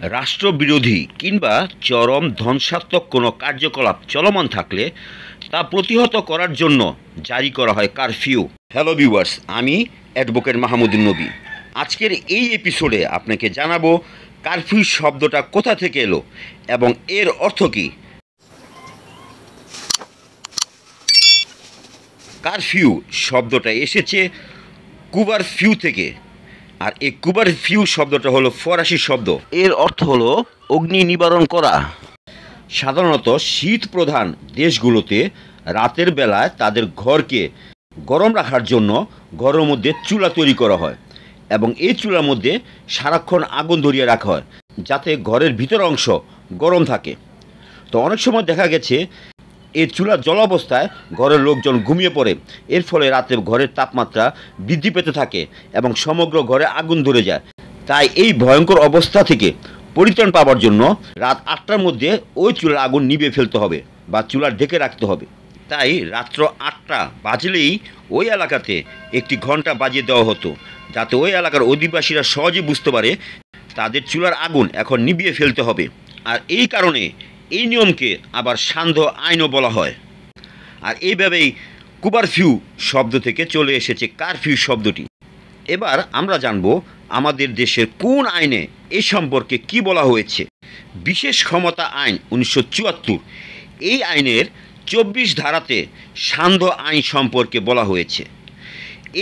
রাষ্ট্রবিরোধী কিংবা চরম ধ্বংসাত্মক কোনো কার্যকলাপ চলমান থাকলে তা প্রতিহত করার জন্য জারি করা হয় কারফিউ। হ্যালো ভিউয়ার্স, আমি অ্যাডভোকেট মাহমুদুন নবী। আজকের এই এপিসোডে আপনাকে জানাবো কারফিউ শব্দটা কোথা থেকে এলো এবং এর অর্থ কী। কারফিউ শব্দটা এসেছে কুবারফিউ থেকে, আর এই কুবারফিউ শব্দটা হলো ফরাসি শব্দ। এর অর্থ হলো অগ্নি নিবারণ করা। সাধারণত শীত প্রধান দেশগুলোতে রাতের বেলায় তাদের ঘরকে গরম রাখার জন্য ঘরের মধ্যে চুলা তৈরি করা হয় এবং এই চুলার মধ্যে সারাক্ষণ আগুন ধরিয়ে রাখা হয় যাতে ঘরের ভিতর অংশ গরম থাকে। তো অনেক সময় দেখা গেছে এই চুলা জলাবস্থায় ঘরের লোকজন ঘুমিয়ে পড়ে, এর ফলে রাতে ঘরের তাপমাত্রা বৃদ্ধি পেতে থাকে এবং সমগ্র ঘরে আগুন ধরে যায়। তাই এই ভয়ঙ্কর অবস্থা থেকে পরিত্রাণ পাওয়ার জন্য রাত 8টার মধ্যে ওই চুলার আগুন নিভিয়ে ফেলতে হবে বা চুলা ঢেকে রাখতে হবে। তাই রাত্র 8টা বাজলেই ওই এলাকাতে একটি ঘন্টা বাজিয়ে দেওয়া হতো, যাতে ওই এলাকার অধিবাসীরা সহজে বুঝতে পারে তাদের চুলার আগুন এখন নিভিয়ে ফেলতে হবে। আর এই কারণে এই নিয়মকে আবার সান্ধ্য আইনও বলা হয়। আর এইভাবেই কুবারফিউ শব্দ থেকে চলে এসেছে কারফিউ শব্দটি। এবার আমরা জানব আমাদের দেশের কোন আইনে এই সম্পর্কে কি বলা হয়েছে। বিশেষ ক্ষমতা আইন 1974, এই আইনের 24 ধারাতে সান্ধ্য আইন সম্পর্কে বলা হয়েছে।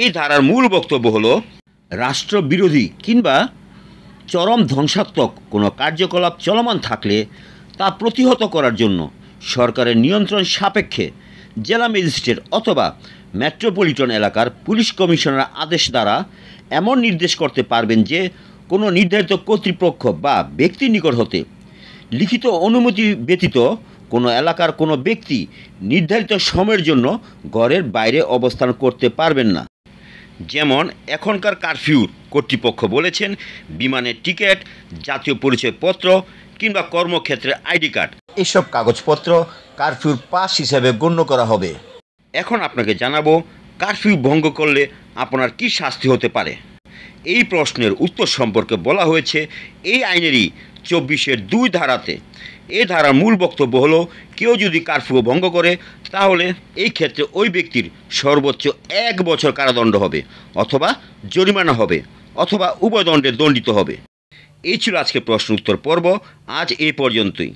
এই ধারার মূল বক্তব্য হলো, রাষ্ট্রবিরোধী কিংবা চরম ধ্বংসাত্মক কোনো কার্যকলাপ চলমান থাকলে তা প্রতিহত করার জন্য সরকারের নিয়ন্ত্রণ সাপেক্ষে জেলা ম্যাজিস্ট্রেট অথবা মেট্রোপলিটন এলাকার পুলিশ কমিশনার আদেশ দ্বারা এমন নির্দেশ করতে পারবেন যে কোনো নির্ধারিত কর্তৃপক্ষ বা ব্যক্তির নিকট হতে লিখিত অনুমতি ব্যতীত কোনো এলাকার কোনো ব্যক্তি নির্ধারিত সময়ের জন্য ঘরের বাইরে অবস্থান করতে পারবেন না। যেমন এখনকার কারফিউর কর্তৃপক্ষ বলেছেন বিমানের টিকিট, জাতীয় পরিচয়পত্র কিংবা কর্মক্ষেত্রে আইডি কার্ড, এসব কাগজপত্র কারফিউর পাস হিসেবে গণ্য করা হবে। এখন আপনাকে জানাবো কারফিউ ভঙ্গ করলে আপনার কি শাস্তি হতে পারে। এই প্রশ্নের উত্তর সম্পর্কে বলা হয়েছে এই আইনেরই 24-2 ধারাতে। এই ধারার মূল বক্তব্য হলো, কেউ যদি কারফিউ ভঙ্গ করে তাহলে এই ক্ষেত্রে ওই ব্যক্তির সর্বোচ্চ 1 বছর কারাদণ্ড হবে অথবা জরিমানা হবে অথবা উভয় দণ্ডে দণ্ডিত হবে। এই ছিল আজকে প্রশ্ন উত্তর পর্ব। আজ এই পর্যন্তই।